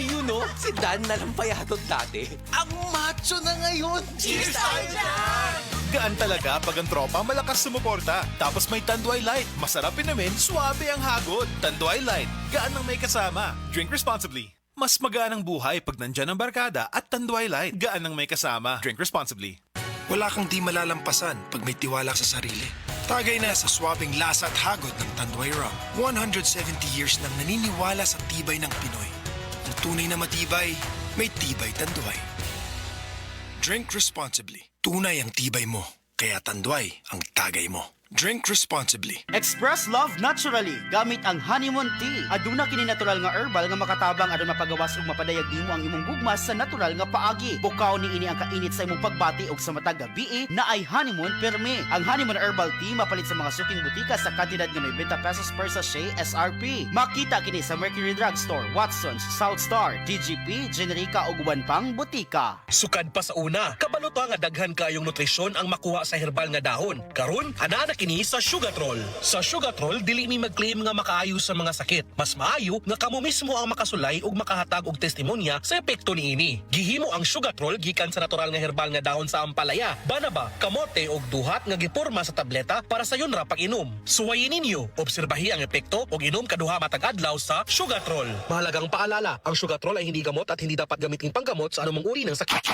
Ayun no, si Dan nalampayadot dati. Ang macho na ngayon. Cheers tayo dyan! Gaan talaga pag ang tropa malakas sumuporta. Tapos may Tanduay Light. Masarap inumin, suabe ang hagod. Tanduay Light. Gaan ang may kasama. Drink responsibly. Mas magaan ang buhay pag nandyan ang barkada at Tanduay Light. Gaan ang may kasama. Drink responsibly. Wala kang di malalampasan pag may tiwala sa sarili. Tagay na sa swabing lasa at hagod ng Tanduay Rum. 170 years nang naniniwala sa tibay ng Pinoy. Ang tunay na matibay, may tibay Tanduay. Drink responsibly. Tunay ang tibay mo, kaya Tanduay ang tagay mo. Drink responsibly. Express love naturally gamit ang honeymoon tea. Aduna kini natural nga herbal nga makatabang aron mapagawas ug mapadayag nimo ang imong gugma sa natural nga paagi. Bukaw ni ini ang kainit sa imong pagbati ug sa matag gabi na ay honeymoon perme. Ang honeymoon herbal tea mapalit sa mga suking butika sa kantidad nga 90 pesos per sachet SRP. Makita kini sa Mercury Drug Store, Watsons, South Star, DGP, Generica ug uban pang butika. Sukad pa sa una, kabalo to nga daghan kayong nutrisyon ang makuha sa herbal nga dahon. Karon, ana kini sa Sugatrol. Sa Sugatrol, dili mi mag-claim nga makaayo sa mga sakit. Mas maayo nga kamo mismo ang makasulay ug makahatag og testimonya sa epekto niini. Gihimo ang Sugatrol gikan sa natural nga herbal nga dahon sa ampalaya, banaba, kamote ug duhat nga giporma sa tableta para sa yun ra pag-inom. Suwayin ninyo, obserbahi ang epekto ug inom kaduha matag adlaw sa Sugatrol. Mahalagang paalala, ang Sugatrol ay hindi gamot at hindi dapat gamitin panggamot sa anumang uri ng sakit.